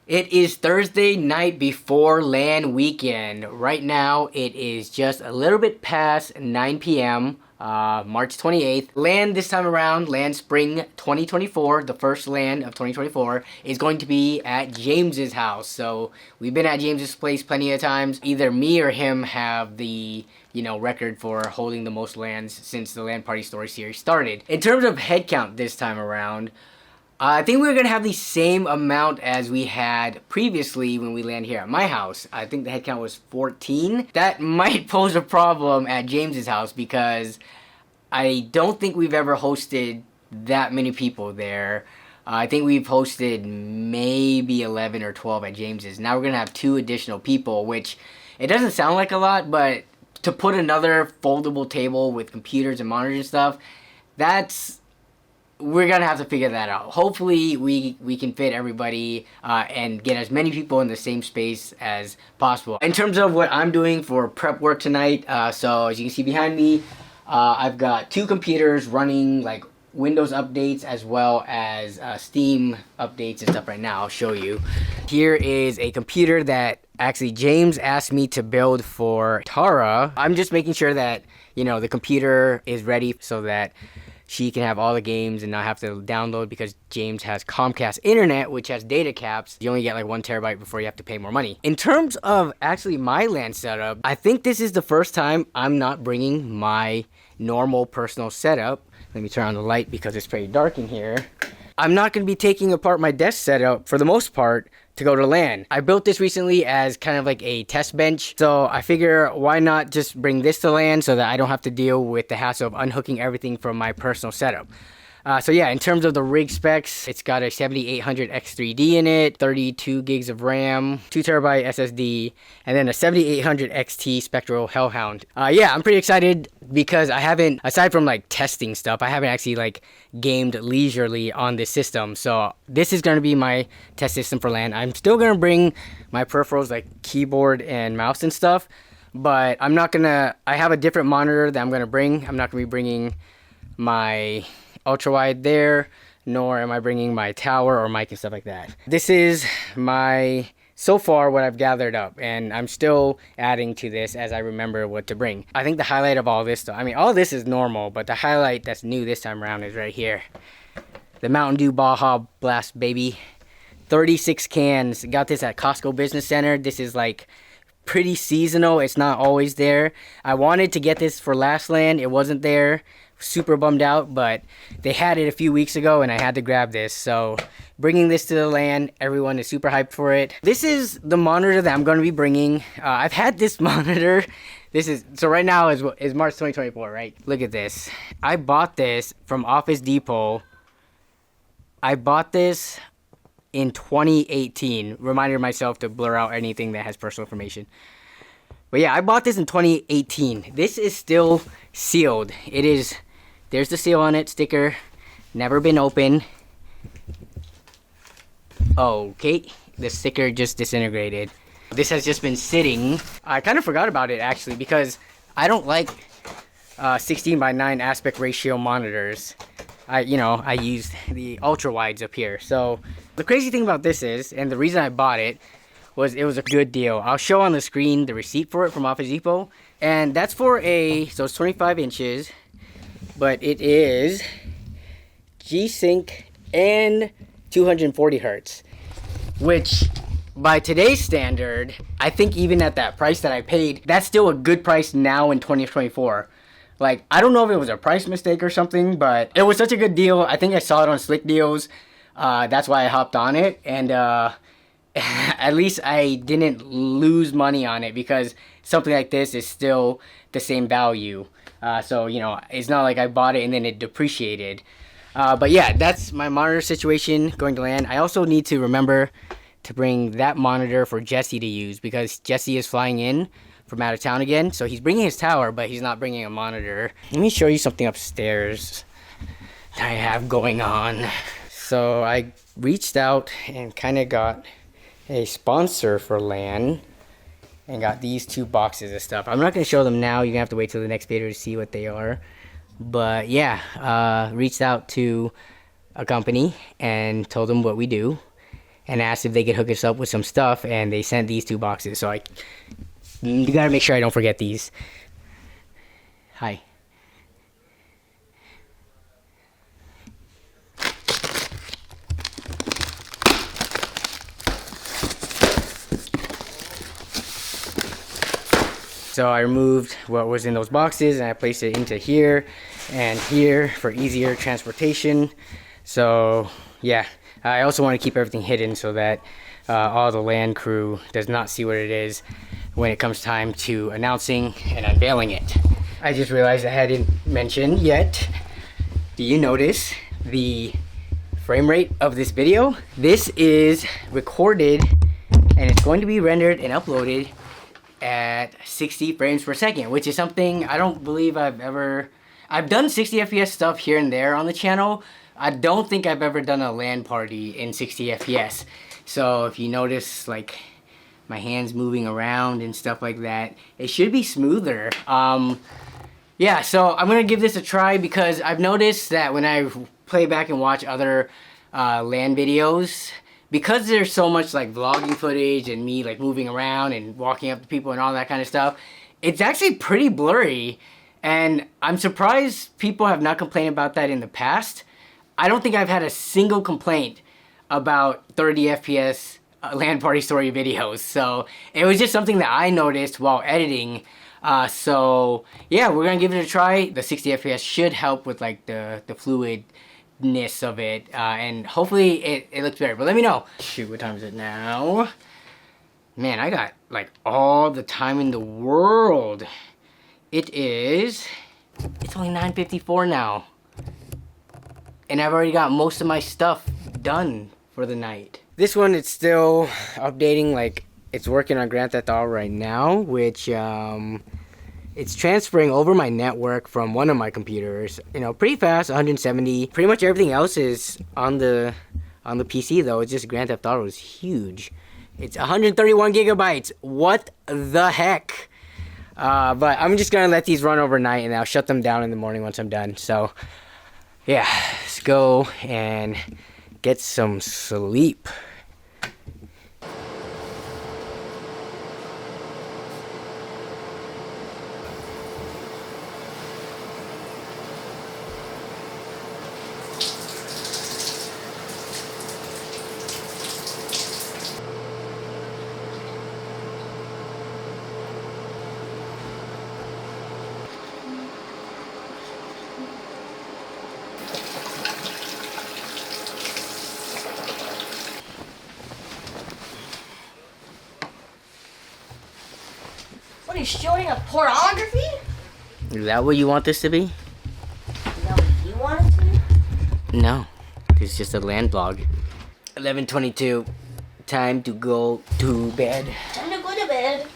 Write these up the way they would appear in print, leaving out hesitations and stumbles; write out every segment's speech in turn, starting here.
It is Thursday night before LAN weekend. Right now, it is just a little bit past 9 p.m., March 28th. LAN this time around, LAN Spring 2024, the first LAN of 2024, is going to be at James's house. So, we've been at James's place plenty of times. Either me or him have the record for holding the most LANs since the LAN Party Story series started. In terms of head count this time around, I think we're going to have the same amount as we had previously when we landed here at my house. I think the head count was 14. That might pose a problem at James's house because I don't think we've ever hosted that many people there. I think we've hosted maybe 11 or 12 at James's. Now we're going to have 2 additional people, which it doesn't sound like a lot, but to put another foldable table with computers and monitors and stuff, we're gonna have to figure that out. Hopefully we can fit everybody and get as many people in the same space as possible. In terms of what I'm doing for prep work tonight, so as you can see behind me, I've got 2 computers running like Windows updates as well as Steam updates and stuff right now. I'll show you. Here is a computer that actually James asked me to build for Tara. I'm just making sure that the computer is ready so that she can have all the games and not have to download, because James has Comcast internet, which has data caps. You only get like 1 terabyte before you have to pay more money. In terms of actually my LAN setup, I think this is the first time I'm not bringing my normal personal setup. Let me turn on the light because it's pretty dark in here. I'm not going to be taking apart my desk setup for the most part to go to LAN. I built this recently as kind of like a test bench, so I figure why not just bring this to LAN so that I don't have to deal with the hassle of unhooking everything from my personal setup. So yeah, in terms of the rig specs, it's got a 7800 X3D in it, 32 gigs of RAM, 2 terabyte SSD, and then a 7800 XT Spectral Hellhound. Yeah, I'm pretty excited because I haven't, aside from like testing stuff, I haven't actually like gamed leisurely on this system. So this is going to be my test system for LAN. I'm still going to bring my peripherals like keyboard and mouse and stuff, but I'm not going to, I have a different monitor that I'm going to bring. I'm not going to be bringing my ultra wide there, nor am I bringing my tower or mic and stuff like that. This is so far what I've gathered up, and I'm still adding to this as I remember what to bring. I think the highlight of all this though, I mean all this is normal, but the highlight that's new this time around is right here. The Mountain Dew Baja Blast, baby. 36 cans. Got this at Costco Business Center. This is like pretty seasonal. It's not always there. I wanted to get this for last LAN. It wasn't there. Super bummed out, but they had it a few weeks ago and I had to grab this. So bringing this to the LAN, everyone is super hyped for it. This is the monitor that I'm going to be bringing. I've had this monitor. So right now is March 2024, right? Look at this. I bought this from Office Depot. I bought this in 2018. Reminded myself to blur out anything that has personal information. But yeah, I bought this in 2018. This is still sealed. There's the seal on it, sticker, never been opened. Okay, the sticker just disintegrated. This has just been sitting. I kind of forgot about it actually because I don't like 16:9 aspect ratio monitors. I use the ultra wides up here. So the crazy thing about this is, and the reason I bought it was a good deal. I'll show on the screen the receipt for it from Office Depot, and that's for so it's 25 inches. But it is G-Sync and 240 hertz, which by today's standard, I think even at that price that I paid, that's still a good price now in 2024. Like, I don't know if it was a price mistake or something, but it was such a good deal. I think I saw it on Slick Deals. That's why I hopped on it, and at least I didn't lose money on it because something like this is still the same value. So, it's not like I bought it and then it depreciated. But yeah, that's my monitor situation going to LAN. I also need to remember to bring that monitor for Jesse to use because Jesse is flying in from out of town again. So he's bringing his tower, but he's not bringing a monitor. Let me show you something upstairs that I have going on. So I reached out and kind of got a sponsor for LAN and got these 2 boxes of stuff. I'm not going to show them now. You're going to have to wait till the next video to see what they are. But yeah, reached out to a company and told them what we do. and asked if they could hook us up with some stuff, and they sent these 2 boxes. So you gotta make sure I don't forget these. Hi. So I removed what was in those boxes and I placed it into here and here for easier transportation. So yeah, I also want to keep everything hidden so that all the LAN crew does not see what it is when it comes time to announcing and unveiling it. I just realized I hadn't mentioned yet. Do you notice the frame rate of this video? This is recorded and it's going to be rendered and uploaded at 60 frames per second, which is something I don't believe I've done 60 FPS stuff here and there on the channel. I don't think I've ever done a LAN party in 60 FPS. So if you notice like my hands moving around and stuff like that, it should be smoother. Yeah, so I'm gonna give this a try because I've noticed that when I play back and watch other LAN videos, because there's so much like vlogging footage and me like moving around and walking up to people and all that kind of stuff, it's actually pretty blurry, and I'm surprised people have not complained about that in the past. I don't think I've had a single complaint about 30 FPS LAN party story videos, so it was just something that I noticed while editing. So yeah, we're gonna give it a try. The 60 FPS should help with like the fluidness of it, and hopefully it looks better, but let me know. Shoot, what time is it now? Man, I got like all the time in the world. It's only 9:54 now, and I've already got most of my stuff done for the night. This one, it's still updating, like it's working on Grand Theft Auto right now, which it's transferring over my network from one of my computers, you know, pretty fast, 170. Pretty much everything else is on the PC though. It's just Grand Theft Auto is huge. It's 131 gigabytes. What the heck? But I'm just gonna let these run overnight and I'll shut them down in the morning once I'm done. So yeah, let's go and get some sleep. What are you showing up pornography? Is that what you want this to be? Is that what you want it to be? No, it's just a LAN blog. 11:22, time to go to bed. Time to go to bed.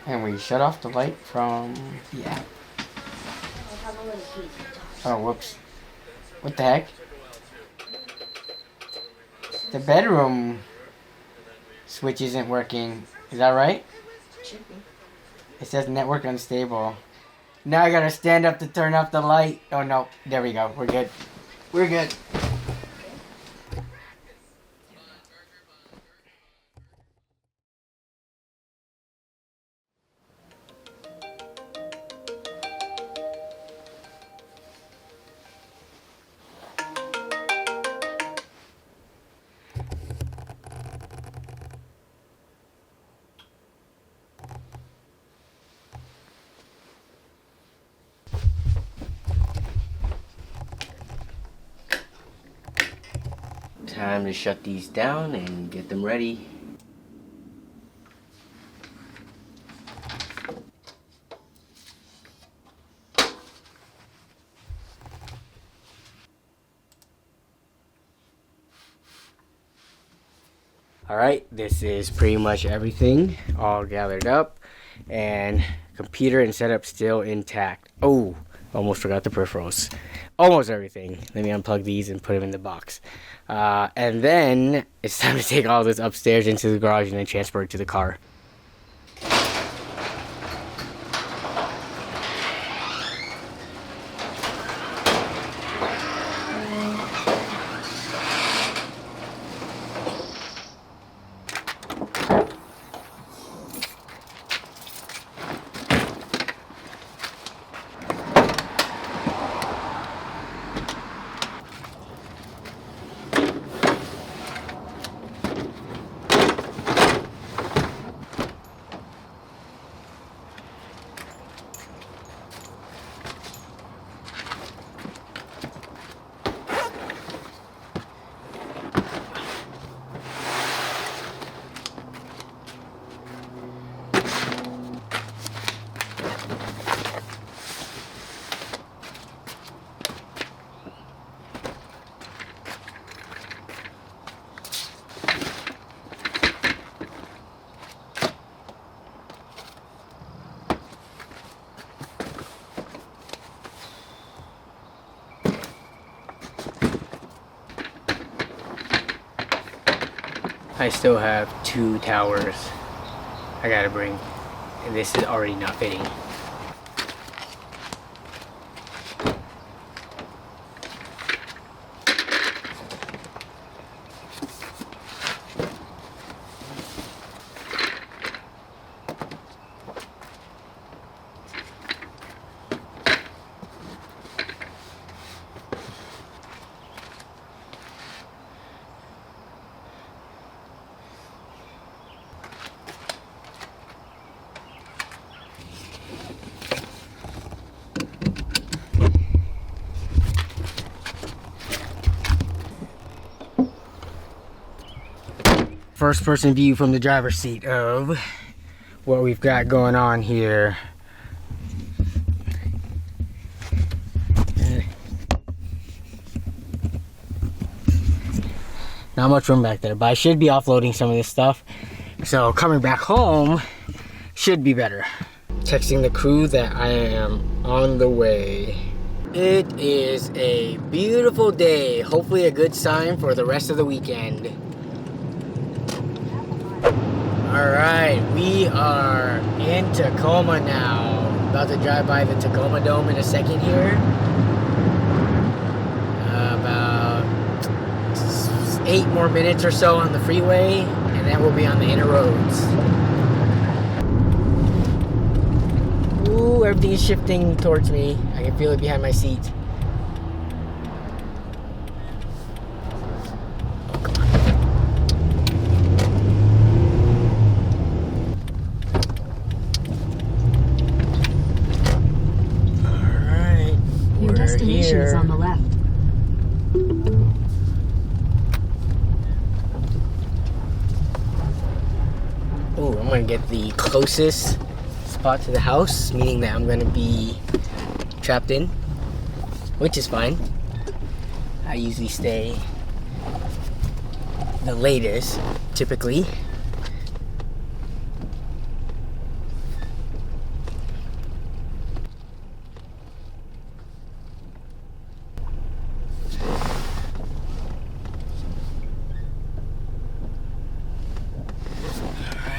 And we shut off the light from, yeah. Oh, whoops. What the heck? The bedroom switch isn't working. Is that right? Should be. It says network unstable. Now I gotta stand up to turn off the light. Oh no, there we go. We're good. We're good. Time to shut these down and get them ready. Alright, this is pretty much everything all gathered up, and computer and setup still intact. Oh, almost forgot the peripherals. Almost everything. Let me unplug these and put them in the box. And then it's time to take all this upstairs into the garage and then transfer it to the car. I still have 2 towers I gotta bring, and this is already not fitting. First person view from the driver's seat of what we've got going on here. Not much room back there, but I should be offloading some of this stuff. So coming back home should be better. Texting the crew that I am on the way. It is a beautiful day. Hopefully a good sign for the rest of the weekend. Alright, we are in Tacoma now. About to drive by the Tacoma Dome in a second here. About 8 more minutes or so on the freeway, and then we'll be on the inner roads. Ooh, everything is shifting towards me. I can feel it behind my seat. Destinations on the left. Oh, I'm gonna get the closest spot to the house, meaning that I'm gonna be trapped in, which is fine. I usually stay the latest, typically.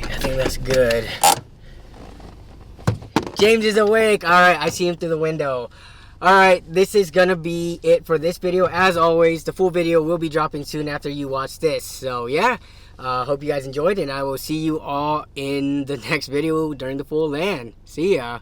I think that's good. James is awake. Alright, I see him through the window. Alright, this is gonna be it for this video. As always, the full video will be dropping soon after you watch this. So yeah, hope you guys enjoyed, and I will see you all in the next video during the full LAN. See ya.